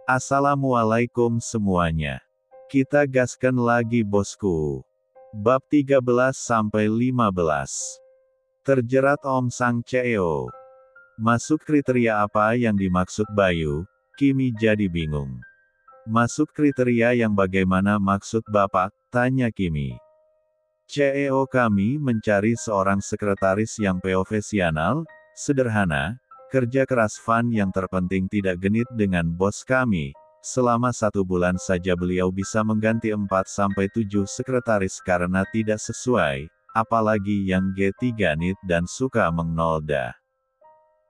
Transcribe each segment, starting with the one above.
Assalamualaikum semuanya. Kita gaskan lagi bosku. Bab 13-15. Terjerat Om Sang CEO. Masuk kriteria apa yang dimaksud Bayu? Kimi jadi bingung. Masuk kriteria yang bagaimana maksud Bapak? Tanya Kimi. CEO kami mencari seorang sekretaris yang profesional, sederhana, kerja keras fun yang terpenting tidak genit dengan bos kami. Selama 1 bulan saja beliau bisa mengganti 4-7 sekretaris karena tidak sesuai, apalagi yang G3 nit dan suka mengnolda.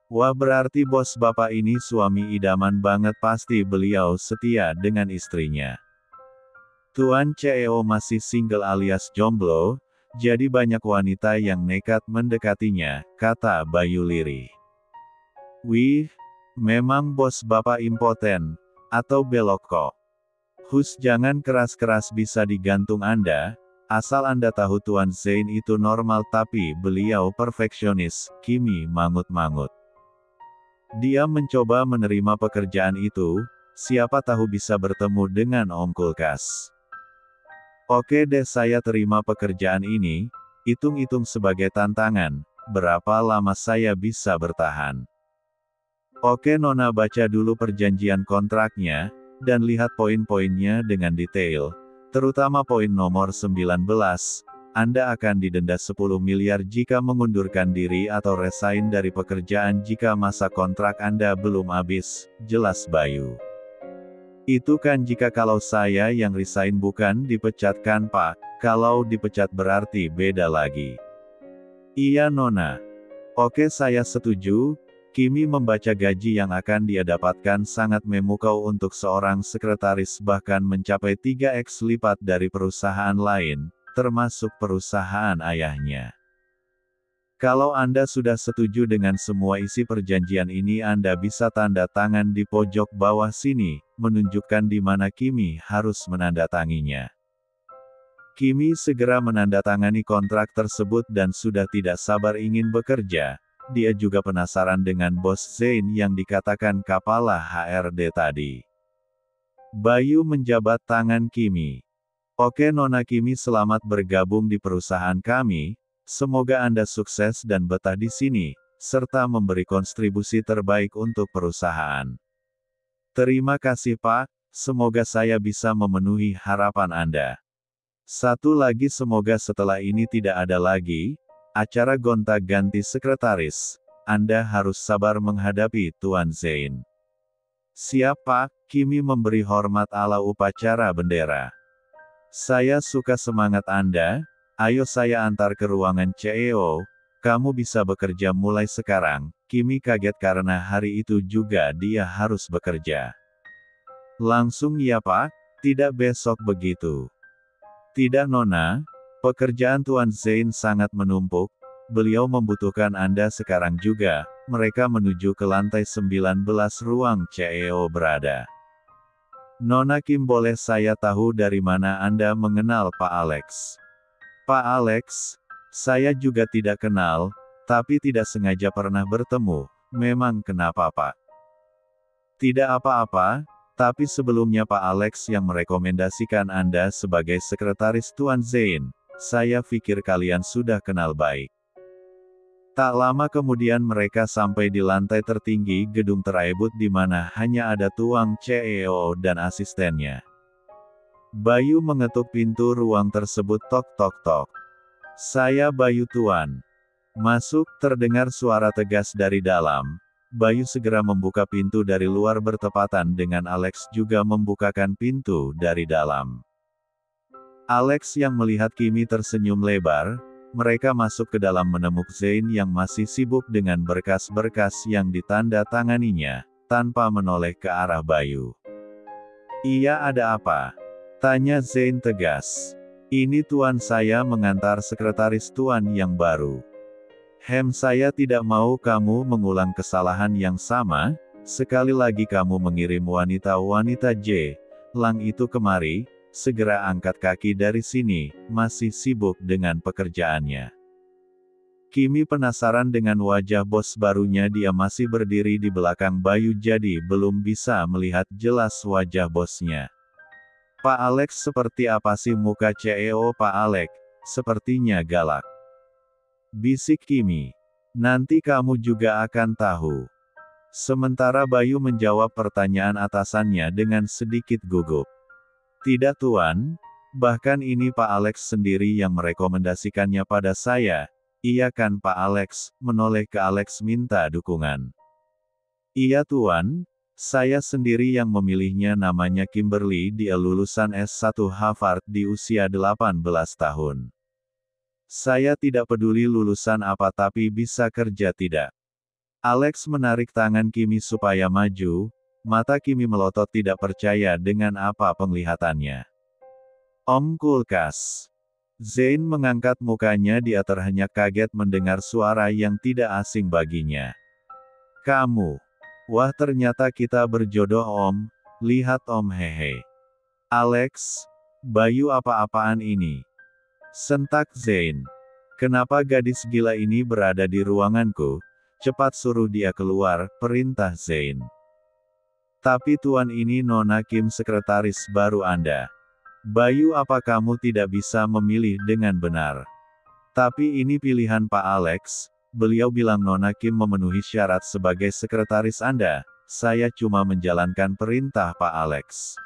Wah berarti bos bapak ini suami idaman banget pasti beliau setia dengan istrinya. Tuan CEO masih single alias jomblo, jadi banyak wanita yang nekat mendekatinya, kata Bayu lirih. Wih, memang bos bapak impoten, atau belok kok. Hus jangan keras-keras bisa digantung Anda, asal Anda tahu Tuan Zain itu normal tapi beliau perfeksionis, Kimi mangut-mangut. Dia mencoba menerima pekerjaan itu, siapa tahu bisa bertemu dengan Om Kulkas. Oke deh saya terima pekerjaan ini, hitung-hitung sebagai tantangan, berapa lama saya bisa bertahan. Oke Nona baca dulu perjanjian kontraknya, dan lihat poin-poinnya dengan detail, terutama poin nomor 19, Anda akan didenda 10 miliar jika mengundurkan diri atau resign dari pekerjaan jika masa kontrak Anda belum habis, jelas Bayu. Itu kan jika kalau saya yang resign bukan dipecat kan Pak, kalau dipecat berarti beda lagi. Iya Nona. Oke saya setuju, Kimi membaca gaji yang akan dia dapatkan sangat memukau untuk seorang sekretaris bahkan mencapai 3x lipat dari perusahaan lain, termasuk perusahaan ayahnya. Kalau Anda sudah setuju dengan semua isi perjanjian ini Anda bisa tanda tangan di pojok bawah sini, menunjukkan di mana Kimi harus menandatanginya. Kimi segera menandatangani kontrak tersebut dan sudah tidak sabar ingin bekerja. Dia juga penasaran dengan bos Zain yang dikatakan kepala HRD tadi. Bayu menjabat tangan Kimi. Oke Nona Kimi selamat bergabung di perusahaan kami. Semoga Anda sukses dan betah di sini, serta memberi kontribusi terbaik untuk perusahaan. Terima kasih Pak, semoga saya bisa memenuhi harapan Anda. Satu lagi semoga setelah ini tidak ada lagi, acara gonta-ganti sekretaris, Anda harus sabar menghadapi Tuan Zain. Siap Pak, Kimi memberi hormat ala upacara bendera. Saya suka semangat Anda. Ayo saya antar ke ruangan CEO, kamu bisa bekerja mulai sekarang. Kimi kaget karena hari itu juga dia harus bekerja. Langsung ya Pak, tidak besok begitu. Tidak Nona, pekerjaan Tuan Zain sangat menumpuk, beliau membutuhkan Anda sekarang juga. Mereka menuju ke lantai 19 ruang CEO berada. Nona Kim boleh saya tahu dari mana Anda mengenal Pak Alex? Pak Alex, saya juga tidak kenal, tapi tidak sengaja pernah bertemu, memang kenapa Pak? Tidak apa-apa, tapi sebelumnya Pak Alex yang merekomendasikan Anda sebagai sekretaris Tuan Zain, saya pikir kalian sudah kenal baik. Tak lama kemudian mereka sampai di lantai tertinggi gedung tersebut di mana hanya ada Tuan CEO dan asistennya. Bayu mengetuk pintu ruang tersebut tok tok tok. Saya Bayu Tuan. Masuk, terdengar suara tegas dari dalam. Bayu segera membuka pintu dari luar bertepatan dengan Alex juga membukakan pintu dari dalam. Alex yang melihat Kimi tersenyum lebar, mereka masuk ke dalam menemuk Zain yang masih sibuk dengan berkas-berkas yang ditanda tanganinya, tanpa menoleh ke arah Bayu. Iya ada apa? Tanya Zain tegas. Ini Tuan saya mengantar sekretaris Tuan yang baru. Saya tidak mau kamu mengulang kesalahan yang sama, sekali lagi kamu mengirim wanita-wanita J. Lang itu kemari, segera angkat kaki dari sini, masih sibuk dengan pekerjaannya. Kimi penasaran dengan wajah bos barunya. Dia masih berdiri di belakang Bayu jadi belum bisa melihat jelas wajah bosnya. Pak Alex, seperti apa sih muka CEO Pak Alex? Sepertinya galak. Bisik Kimi. Nanti kamu juga akan tahu. Sementara Bayu menjawab pertanyaan atasannya dengan sedikit gugup. Tidak tuan, bahkan ini Pak Alex sendiri yang merekomendasikannya pada saya. Iya kan Pak Alex, menoleh ke Alex minta dukungan. Iya tuan, saya sendiri yang memilihnya. Namanya Kimberly, dia lulusan S1 Harvard di usia 18 tahun. Saya tidak peduli lulusan apa tapi bisa kerja tidak. Alex menarik tangan Kimi supaya maju, mata Kimi melotot tidak percaya dengan apa penglihatannya. Om kulkas. Zain mengangkat mukanya, dia terhenyak kaget mendengar suara yang tidak asing baginya. Kamu. Wah, ternyata kita berjodoh Om, lihat Om, hehe. Alex, Bayu apa-apaan ini? Sentak Zain. Kenapa gadis gila ini berada di ruanganku? Cepat suruh dia keluar, perintah Zain. Tapi tuan, ini Nona Kim, sekretaris baru Anda. Bayu, apa kamu tidak bisa memilih dengan benar? Tapi ini pilihan Pak Alex, beliau bilang Nona Kim memenuhi syarat sebagai sekretaris Anda, saya cuma menjalankan perintah Pak Alex.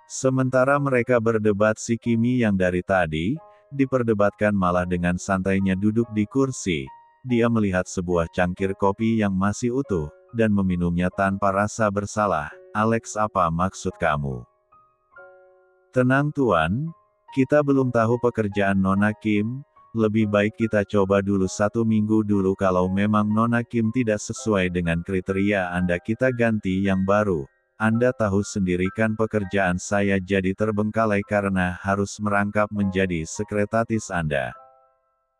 Sementara mereka berdebat, si Kimi yang dari tadi diperdebatkan malah dengan santainya duduk di kursi. Dia melihat sebuah cangkir kopi yang masih utuh, dan meminumnya tanpa rasa bersalah. Alex, apa maksud kamu? Tenang tuan, kita belum tahu pekerjaan Nona Kim, lebih baik kita coba dulu 1 minggu dulu. Kalau memang Nona Kim tidak sesuai dengan kriteria Anda, kita ganti yang baru. Anda tahu sendiri kan pekerjaan saya jadi terbengkalai karena harus merangkap menjadi sekretaris Anda.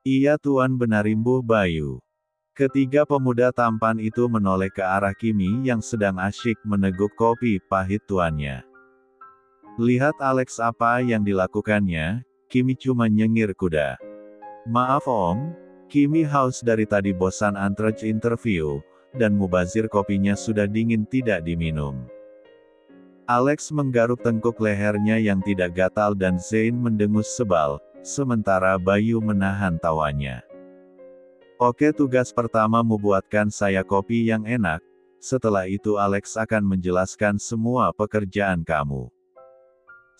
Iya tuan, benar, imbuh Bayu. Ketiga pemuda tampan itu menoleh ke arah Kimi yang sedang asyik meneguk kopi pahit tuannya. Lihat Alex apa yang dilakukannya, Kimi cuma nyengir kuda. Maaf Om, Kimi haus dari tadi, bosan antrek interview, dan mubazir kopinya sudah dingin tidak diminum. Alex menggaruk tengkuk lehernya yang tidak gatal dan Zain mendengus sebal, sementara Bayu menahan tawanya. Oke, tugas pertamamu buatkan saya kopi yang enak, setelah itu Alex akan menjelaskan semua pekerjaan kamu.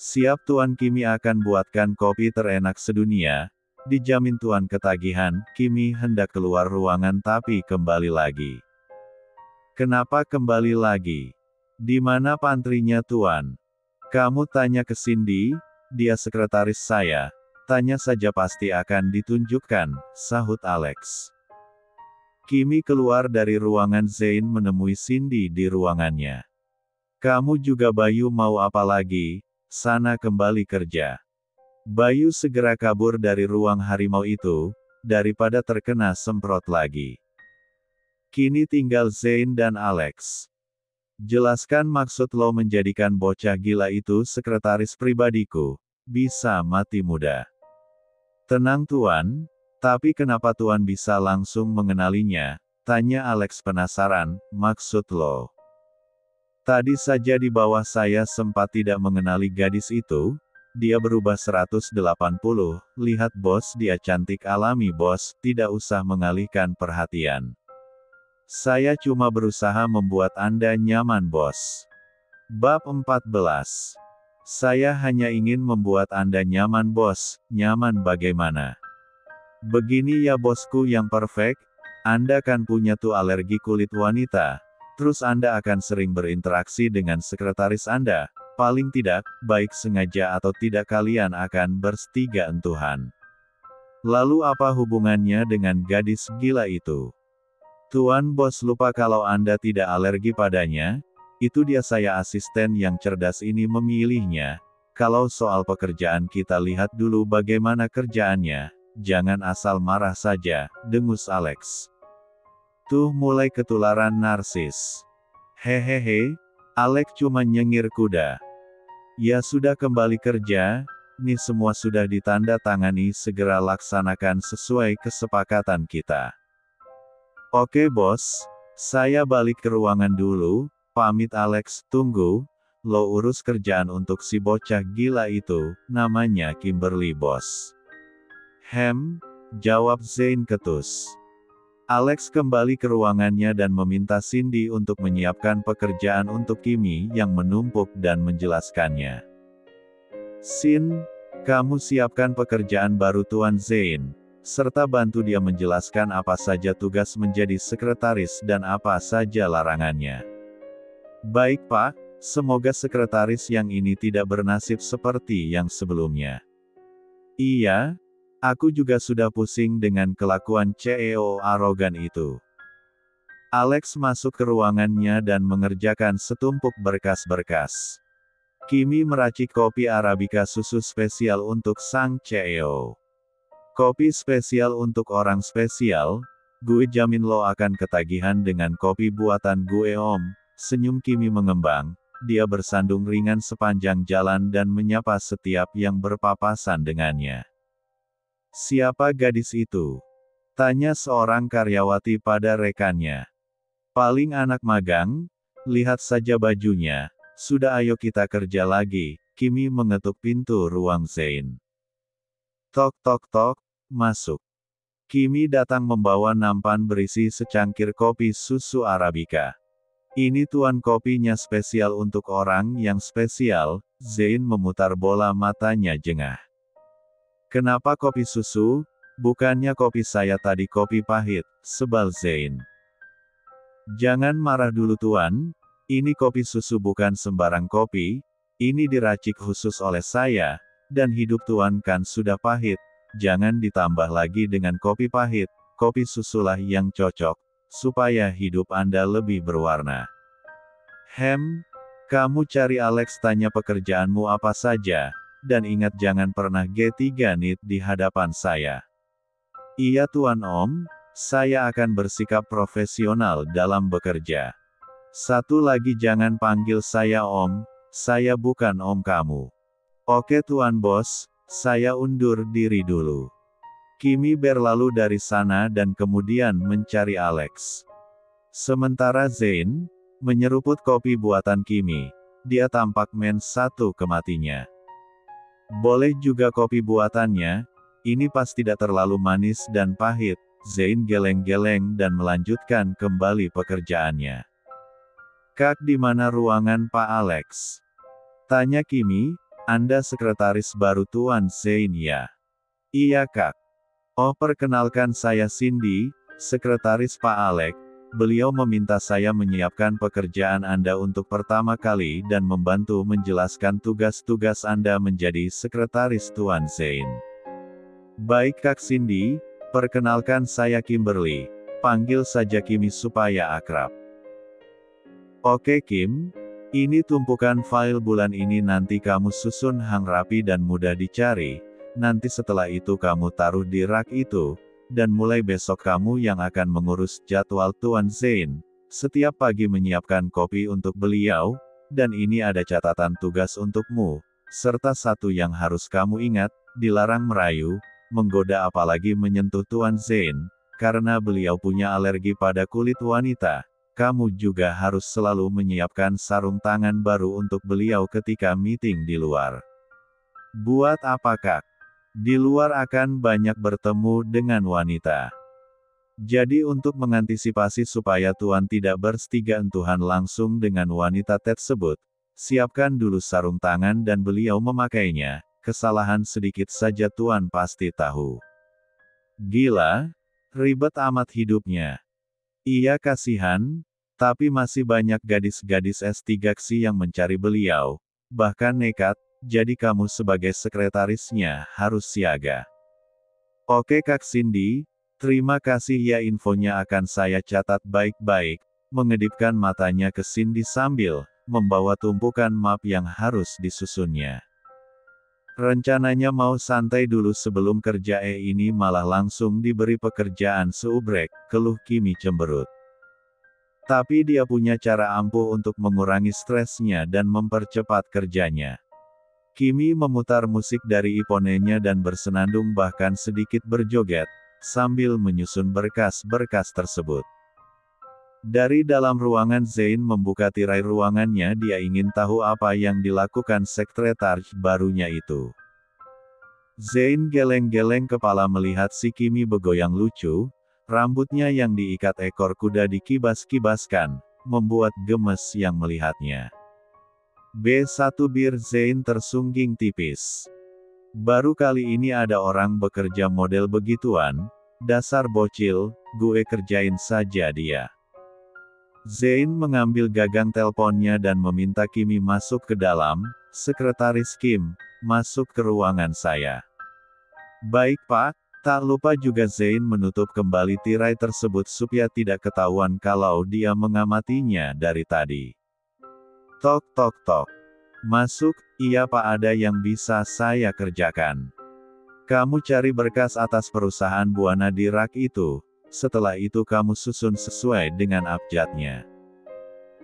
Siap tuan, Kimi akan buatkan kopi terenak sedunia, dijamin tuan. Ketagihan, Kimi hendak keluar ruangan tapi kembali lagi. Kenapa kembali lagi? Di mana pantrinya tuan? Kamu tanya ke Cindy, dia sekretaris saya, tanya saja pasti akan ditunjukkan, sahut Alex. Kimi keluar dari ruangan Zain menemui Cindy di ruangannya. Kamu juga Bayu, mau apa lagi? Sana kembali kerja. Bayu segera kabur dari ruang harimau itu, daripada terkena semprot lagi. Kini tinggal Zain dan Alex. Jelaskan maksud lo menjadikan bocah gila itu sekretaris pribadiku, bisa mati muda. Tenang tuan, tapi kenapa tuan bisa langsung mengenalinya? Tanya Alex penasaran, maksud lo? Tadi saja di bawah saya sempat tidak mengenali gadis itu, dia berubah 180, lihat bos, dia cantik alami bos, tidak usah mengalihkan perhatian. Saya cuma berusaha membuat Anda nyaman bos. Bab 14. Saya hanya ingin membuat Anda nyaman bos, nyaman bagaimana? Begini ya bosku yang perfect, Anda kan punya tuh alergi kulit wanita. Terus Anda akan sering berinteraksi dengan sekretaris Anda, paling tidak, baik sengaja atau tidak kalian akan bertiga entuhan. Lalu apa hubungannya dengan gadis gila itu? Tuan bos lupa kalau Anda tidak alergi padanya? Itu dia, saya asisten yang cerdas ini memilihnya. Kalau soal pekerjaan kita lihat dulu bagaimana kerjaannya, jangan asal marah saja, dengus Alex. Tuh mulai ketularan narsis. Hehehe, Alex cuma nyengir kuda. Ya sudah, kembali kerja, Ini semua sudah ditanda tangani, segera laksanakan sesuai kesepakatan kita. Oke bos, saya balik ke ruangan dulu, pamit Alex, tunggu, lo urus kerjaan untuk si bocah gila itu, namanya Kimberly bos. Jawab Zane ketus. Alex kembali ke ruangannya dan meminta Cindy untuk menyiapkan pekerjaan untuk Kimi yang menumpuk dan menjelaskannya. Sin, kamu siapkan pekerjaan baru Tuan Zane, serta bantu dia menjelaskan apa saja tugas menjadi sekretaris dan apa saja larangannya. Baik Pak, semoga sekretaris yang ini tidak bernasib seperti yang sebelumnya. Iya, aku juga sudah pusing dengan kelakuan CEO arogan itu. Alex masuk ke ruangannya dan mengerjakan setumpuk berkas-berkas. Kimi meracik kopi Arabica susu spesial untuk sang CEO. Kopi spesial untuk orang spesial, gue jamin lo akan ketagihan dengan kopi buatan gue om, senyum Kimi mengembang, dia bersandung ringan sepanjang jalan dan menyapa setiap yang berpapasan dengannya. Siapa gadis itu? Tanya seorang karyawati pada rekannya. Paling anak magang, lihat saja bajunya. Sudah ayo kita kerja lagi, Kimi mengetuk pintu ruang Zane. Tok tok tok, masuk. Kimi datang membawa nampan berisi secangkir kopi susu Arabica. Ini tuan, kopinya spesial untuk orang yang spesial, Zane memutar bola matanya jengah. Kenapa kopi susu? Bukannya kopi saya tadi kopi pahit, sebal Zane. Jangan marah dulu tuan. Ini kopi susu bukan sembarang kopi, ini diracik khusus oleh saya, dan hidup tuan kan sudah pahit, jangan ditambah lagi dengan kopi pahit, kopi susulah yang cocok, supaya hidup Anda lebih berwarna. Kamu cari Alex, tanya pekerjaanmu apa saja, dan ingat jangan pernah G3 nit di hadapan saya. Iya tuan om, saya akan bersikap profesional dalam bekerja. Satu lagi, jangan panggil saya om, saya bukan om kamu. Oke tuan bos, saya undur diri dulu. Kimi berlalu dari sana dan kemudian mencari Alex. Sementara Zane menyeruput kopi buatan Kimi, dia tampak satu kematinya. Boleh juga kopi buatannya, ini pas tidak terlalu manis dan pahit, Zane geleng-geleng dan melanjutkan kembali pekerjaannya. Kak, di mana ruangan Pak Alex? Tanya Kimi, Anda sekretaris baru Tuan Zane ya? Iya kak. Oh perkenalkan saya Cindy, sekretaris Pak Alex, beliau meminta saya menyiapkan pekerjaan Anda untuk pertama kali dan membantu menjelaskan tugas-tugas Anda menjadi sekretaris Tuan Zane. Baik Kak Cindy, perkenalkan saya Kimberly, panggil saja Kimi supaya akrab. Oke Kim, ini tumpukan file bulan ini, nanti kamu susun hang rapi dan mudah dicari, nanti setelah itu kamu taruh di rak itu, dan mulai besok kamu yang akan mengurus jadwal Tuan Zane, setiap pagi menyiapkan kopi untuk beliau, dan ini ada catatan tugas untukmu, serta satu yang harus kamu ingat, dilarang merayu, menggoda apalagi menyentuh Tuan Zane, karena beliau punya alergi pada kulit wanita. Kamu juga harus selalu menyiapkan sarung tangan baru untuk beliau ketika meeting di luar. Buat apa kak? Di luar akan banyak bertemu dengan wanita. Jadi untuk mengantisipasi supaya Tuan tidak berstigantuhan langsung dengan wanita tersebut, siapkan dulu sarung tangan dan beliau memakainya, kesalahan sedikit saja Tuan pasti tahu. Gila, ribet amat hidupnya. Iya kasihan, tapi masih banyak gadis-gadis S3 yang mencari beliau, bahkan nekat, jadi kamu sebagai sekretarisnya harus siaga. Oke Kak Cindy, terima kasih ya, infonya akan saya catat baik-baik, mengedipkan matanya ke Cindy sambil membawa tumpukan map yang harus disusunnya. Rencananya mau santai dulu sebelum kerja, ini malah langsung diberi pekerjaan seubrek, keluh Kimi cemberut. Tapi dia punya cara ampuh untuk mengurangi stresnya dan mempercepat kerjanya. Kimi memutar musik dari iPhone-nya dan bersenandung bahkan sedikit berjoget, sambil menyusun berkas-berkas tersebut. Dari dalam ruangan Zain membuka tirai ruangannya, dia ingin tahu apa yang dilakukan sekretaris barunya itu. Zain geleng-geleng kepala melihat si Kimi bergoyang lucu, rambutnya yang diikat ekor kuda dikibas-kibaskan, membuat gemes yang melihatnya. B1 Bir Zain tersungging tipis. Baru kali ini ada orang bekerja model begituan, dasar bocil, gue kerjain saja dia. Zain mengambil gagang teleponnya dan meminta Kimi masuk ke dalam. Sekretaris Kim, masuk ke ruangan saya. Baik Pak, tak lupa juga Zain menutup kembali tirai tersebut supaya tidak ketahuan kalau dia mengamatinya dari tadi. Tok tok tok. Masuk, iya Pak, ada yang bisa saya kerjakan. Kamu cari berkas atas perusahaan Buana di rak itu, setelah itu kamu susun sesuai dengan abjadnya.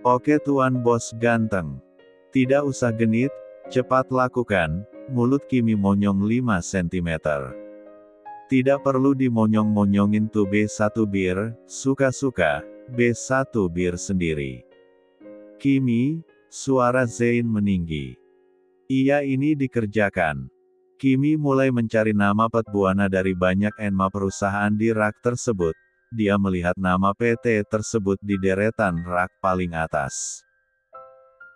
Oke Tuan Bos ganteng. Tidak usah genit, cepat lakukan, mulut Kimi monyong 5 cm. Tidak perlu dimonyong-monyongin tuh B1 Bir, suka-suka, B1 Bir sendiri. Kimi, suara Zain meninggi. Iya ini dikerjakan. Kimi mulai mencari nama pet Buana dari banyak nama perusahaan di rak tersebut. Dia melihat nama PT tersebut di deretan rak paling atas.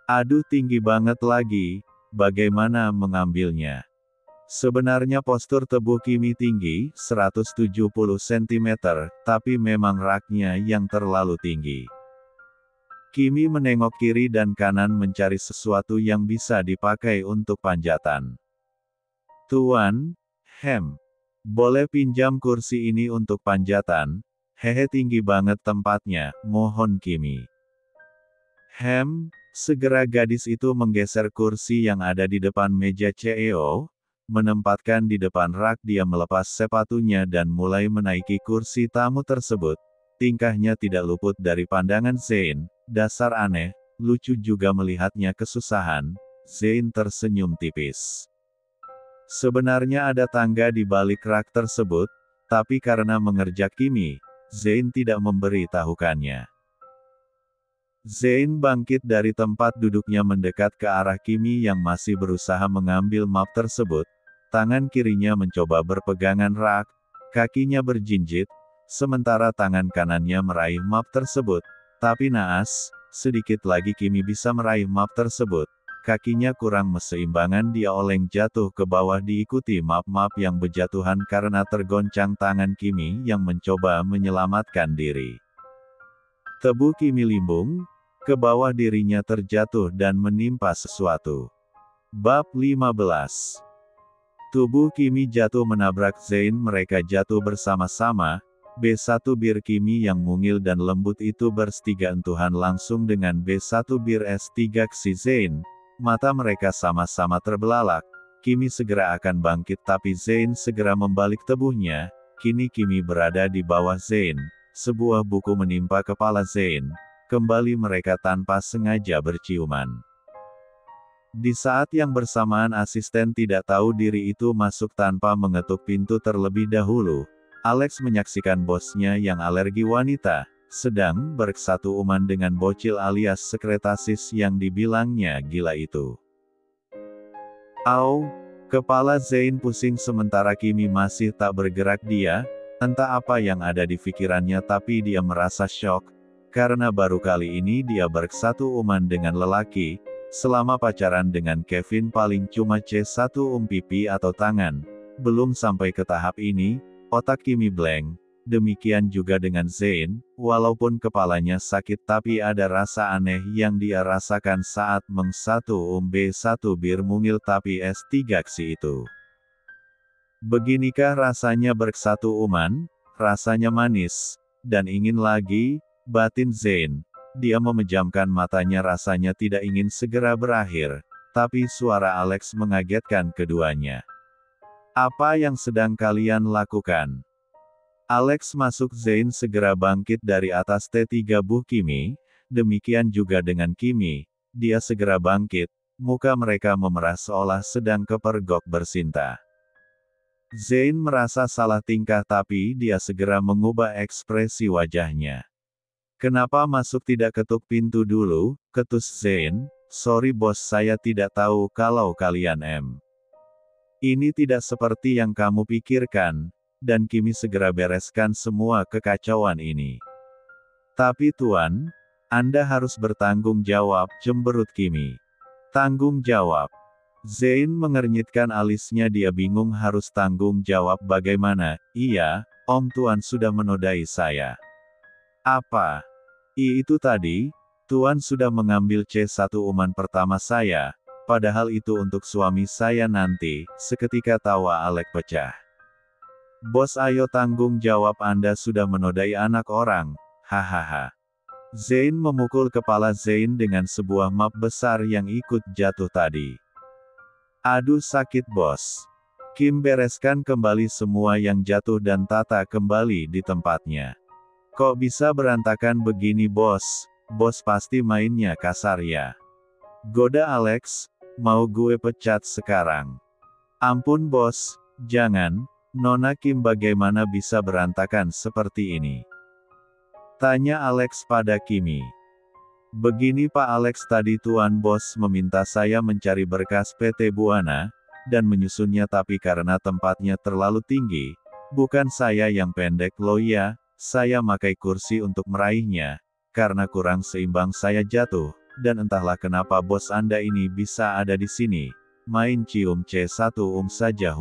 Aduh tinggi banget lagi, bagaimana mengambilnya? Sebenarnya postur tubuh Kimi tinggi, 170 cm, tapi memang raknya yang terlalu tinggi. Kimi menengok kiri dan kanan mencari sesuatu yang bisa dipakai untuk panjatan. Tuan, boleh pinjam kursi ini untuk panjatan? Hehe tinggi banget tempatnya, mohon Kimi. Segera gadis itu menggeser kursi yang ada di depan meja CEO, menempatkan di depan rak. Dia melepas sepatunya dan mulai menaiki kursi tamu tersebut. Tingkahnya tidak luput dari pandangan Zain, dasar aneh, lucu juga melihatnya kesusahan. Zain tersenyum tipis. Sebenarnya ada tangga di balik rak tersebut, tapi karena mengerjak Kimi, Zain tidak memberitahukannya. Zain bangkit dari tempat duduknya mendekat ke arah Kimi yang masih berusaha mengambil map tersebut. Tangan kirinya mencoba berpegangan rak, kakinya berjinjit, sementara tangan kanannya meraih map tersebut. Tapi naas, sedikit lagi Kimi bisa meraih map tersebut. Kakinya kurang seimbangan, dia oleng jatuh ke bawah diikuti map-map yang berjatuhan karena tergoncang tangan Kimi yang mencoba menyelamatkan diri. Tubuh Kimi limbung, ke bawah dirinya terjatuh dan menimpa sesuatu. Bab 15. Tubuh Kimi jatuh menabrak Zain, mereka jatuh bersama-sama. B1 Bir Kimi yang mungil dan lembut itu berstiga-entuhan langsung dengan B1 Bir S3 Xi Zain. Mata mereka sama-sama terbelalak. Kimi segera akan bangkit tapi Zain segera membalik tubuhnya. Kini Kimi berada di bawah Zain. Sebuah buku menimpa kepala Zain. Kembali mereka tanpa sengaja berciuman. Di saat yang bersamaan asisten tidak tahu diri itu masuk tanpa mengetuk pintu terlebih dahulu. Alex menyaksikan bosnya yang alergi wanita, sedang bersatu-uman dengan bocil alias sekretaris yang dibilangnya gila itu. Au, kepala Zain pusing sementara Kimi masih tak bergerak. Dia, entah apa yang ada di pikirannya tapi dia merasa syok, karena baru kali ini dia bersatu-uman dengan lelaki. Selama pacaran dengan Kevin paling cuma C1 pipi atau tangan. Belum sampai ke tahap ini, otak Kimi blank. Demikian juga dengan Zain, walaupun kepalanya sakit tapi ada rasa aneh yang dia rasakan saat mengsatu B1 Bir mungil tapi S3 Xi itu. Beginikah rasanya bersatu-uman? Rasanya manis, dan ingin lagi, batin Zain. Dia memejamkan matanya, rasanya tidak ingin segera berakhir, tapi suara Alex mengagetkan keduanya. Apa yang sedang kalian lakukan? Alex masuk. Zain segera bangkit dari atas T3 buh Kimi, demikian juga dengan Kimi. Dia segera bangkit, muka mereka memerah seolah sedang kepergok bersinta. Zain merasa salah tingkah tapi dia segera mengubah ekspresi wajahnya. Kenapa masuk tidak ketuk pintu dulu, ketus Zain, sorry bos saya tidak tahu kalau kalian Ini tidak seperti yang kamu pikirkan, dan Kimi segera bereskan semua kekacauan ini. Tapi tuan, Anda harus bertanggung jawab, cemberut Kimi. Tanggung jawab. Zain mengernyitkan alisnya dia bingung harus tanggung jawab bagaimana, iya, Om Tuan sudah menodai saya. Apa? Itu tadi, Tuan sudah mengambil C1 uman pertama saya, padahal itu untuk suami saya nanti, seketika tawa Alex pecah. Bos ayo tanggung jawab Anda sudah menodai anak orang, hahaha. Zain memukul kepala Zain dengan sebuah map besar yang ikut jatuh tadi. Aduh sakit bos. Kim bereskan kembali semua yang jatuh dan tata kembali di tempatnya. Kok bisa berantakan begini bos? Bos pasti mainnya kasar ya. Goda Alex, mau gue pecat sekarang. Ampun bos, jangan, Nona Kim bagaimana bisa berantakan seperti ini? Tanya Alex pada Kimi. Begini Pak Alex tadi Tuan Bos meminta saya mencari berkas PT Buana, dan menyusunnya tapi karena tempatnya terlalu tinggi, bukan saya yang pendek loh ya, saya makai kursi untuk meraihnya, karena kurang seimbang saya jatuh, dan entahlah kenapa bos Anda ini bisa ada di sini, main cium C1 saja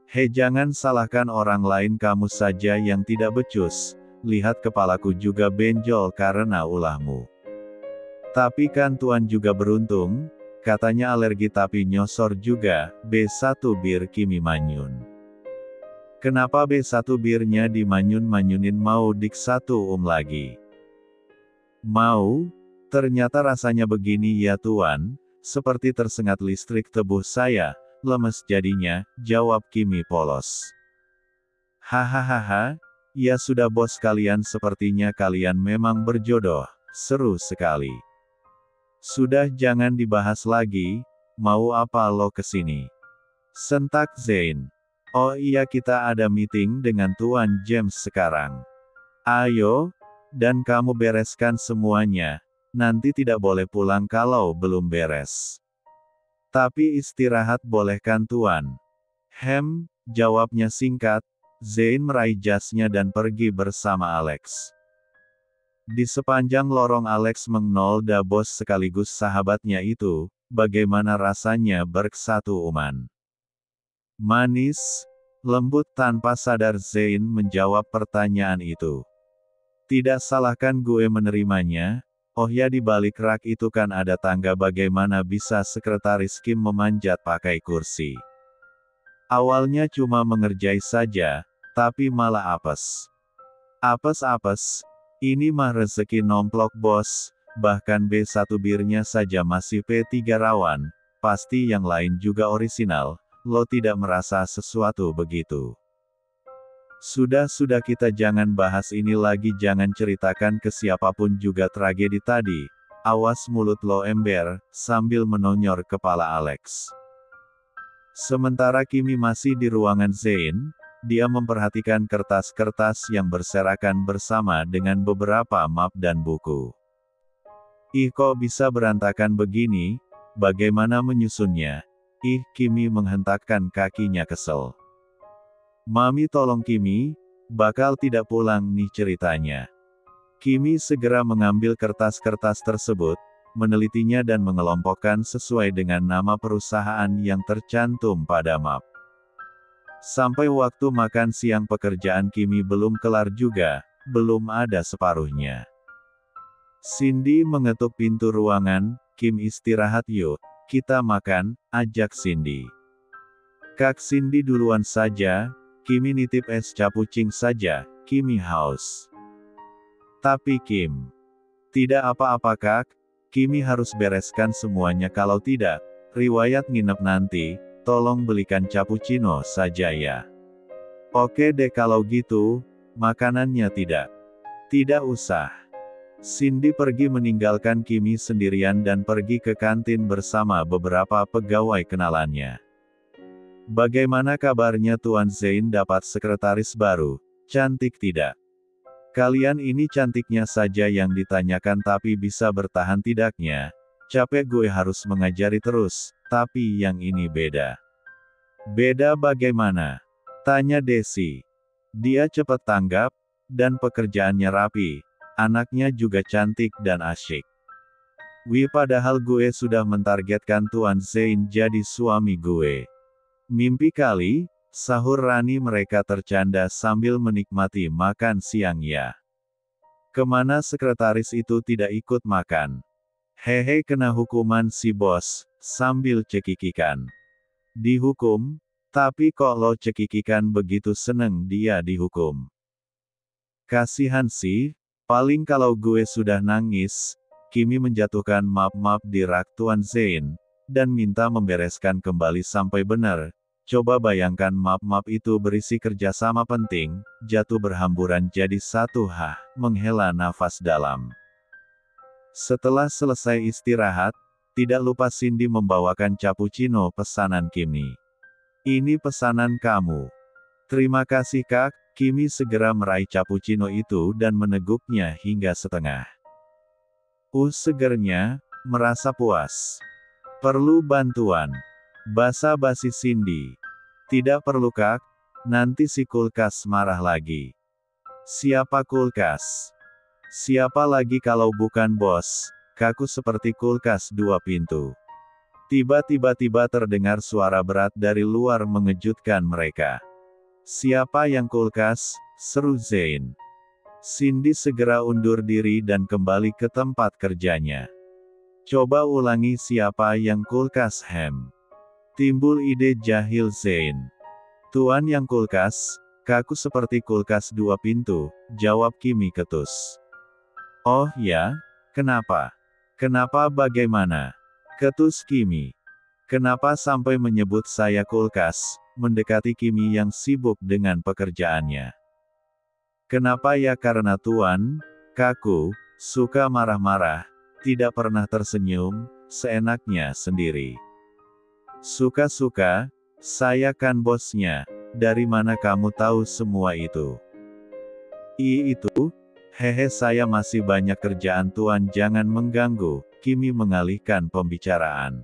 Hei jangan salahkan orang lain kamu saja yang tidak becus. Lihat kepalaku juga benjol karena ulahmu. Tapi kan Tuan juga beruntung, katanya alergi tapi nyosor juga, B1 bir Kimi manyun. Kenapa B1 birnya dimanyun-manyunin mau dik 1 lagi? Mau? Ternyata rasanya begini ya Tuan, seperti tersengat listrik tubuh saya, lemes jadinya, jawab Kimi polos. Hahaha. Ya sudah bos kalian sepertinya kalian memang berjodoh, seru sekali. Sudah jangan dibahas lagi, mau apa lo kesini? Sentak Zain. Oh iya kita ada meeting dengan Tuan James sekarang. Ayo, dan kamu bereskan semuanya, nanti tidak boleh pulang kalau belum beres. Tapi istirahat boleh kan Tuan? Jawabnya singkat. Zain meraih jasnya dan pergi bersama Alex. Di sepanjang lorong Alex mengnolda bos sekaligus sahabatnya itu, bagaimana rasanya bersatu uman. Manis, lembut tanpa sadar Zain menjawab pertanyaan itu. Tidak salahkan gue menerimanya, oh ya di balik rak itu kan ada tangga bagaimana bisa sekretaris Kim memanjat pakai kursi. Awalnya cuma mengerjai saja, tapi malah apes. Apes-apes, ini mah rezeki nomplok bos, bahkan B1 birnya saja masih P3 rawan, pasti yang lain juga orisinal, lo tidak merasa sesuatu begitu. Sudah kita jangan bahas ini lagi jangan ceritakan ke siapapun juga tragedi tadi, awas mulut lo ember, sambil menonyor kepala Alex. Sementara Kimi masih di ruangan Zain, dia memperhatikan kertas-kertas yang berserakan bersama dengan beberapa map dan buku. Ih kok bisa berantakan begini, bagaimana menyusunnya? Ih, Kimi menghentakkan kakinya kesel. Mami tolong Kimi, bakal tidak pulang nih ceritanya. Kimi segera mengambil kertas-kertas tersebut, menelitinya dan mengelompokkan sesuai dengan nama perusahaan yang tercantum pada map. Sampai waktu makan siang pekerjaan Kimi belum kelar juga, belum ada separuhnya. Cindy mengetuk pintu ruangan, Kim istirahat yuk, kita makan, ajak Cindy. Kak Cindy duluan saja, Kimi nitip es capucing saja, Kimi haus. Tapi Kim, tidak apa-apa kak, Kimi harus bereskan semuanya kalau tidak, riwayat nginep nanti, tolong belikan cappuccino saja ya. Oke deh kalau gitu, makanannya tidak usah. Cindy pergi meninggalkan Kimi sendirian dan pergi ke kantin bersama beberapa pegawai kenalannya. Bagaimana kabarnya Tuan Zane dapat sekretaris baru? Cantik tidak? Kalian ini cantiknya saja yang ditanyakan tapi bisa bertahan tidaknya. Capek gue harus mengajari terus, tapi yang ini beda. Beda bagaimana? Tanya Desi. Dia cepat tanggap, dan pekerjaannya rapi. Anaknya juga cantik dan asyik. Padahal gue sudah mentargetkan Tuan Zane jadi suami gue. Mimpi kali, sahur Rani mereka tercanda sambil menikmati makan siang ya. Kemana sekretaris itu tidak ikut makan? Hehe kena hukuman si bos, sambil cekikikan. Dihukum? Tapi kok lo cekikikan begitu seneng dia dihukum? Kasihan sih. Paling kalau gue sudah nangis, Kimi menjatuhkan map-map di rak Tuan Zane, dan minta membereskan kembali sampai benar. Coba bayangkan map-map itu berisi kerjasama penting, jatuh berhamburan jadi satu. Menghela nafas dalam. Setelah selesai istirahat, tidak lupa Cindy membawakan cappuccino pesanan Kimi. Ini pesanan kamu. Terima kasih kak. Kimi segera meraih cappuccino itu dan meneguknya hingga setengah. Segernya, merasa puas. Perlu bantuan? Basa-basi Cindy. Tidak perlu kak, nanti si kulkas marah lagi. Siapa kulkas? Siapa lagi kalau bukan bos? Kaku seperti kulkas dua pintu. Tiba-tiba terdengar suara berat dari luar mengejutkan mereka. Siapa yang kulkas? Seru Zane. Cindy segera undur diri dan kembali ke tempat kerjanya. Coba ulangi siapa yang kulkas Hem. Timbul ide jahil Zane. Tuan yang kulkas, kaku seperti kulkas dua pintu, jawab Kimi ketus. Oh ya? Kenapa? Kenapa bagaimana? Ketus Kimi. Kenapa sampai menyebut saya kulkas? Mendekati Kimi yang sibuk dengan pekerjaannya. Kenapa ya? Karena Tuan, kaku, suka marah-marah, tidak pernah tersenyum, seenaknya sendiri. Suka-suka, saya kan bosnya, dari mana kamu tahu semua itu? Itu? Hehe saya masih banyak kerjaan Tuan jangan mengganggu, Kimi mengalihkan pembicaraan.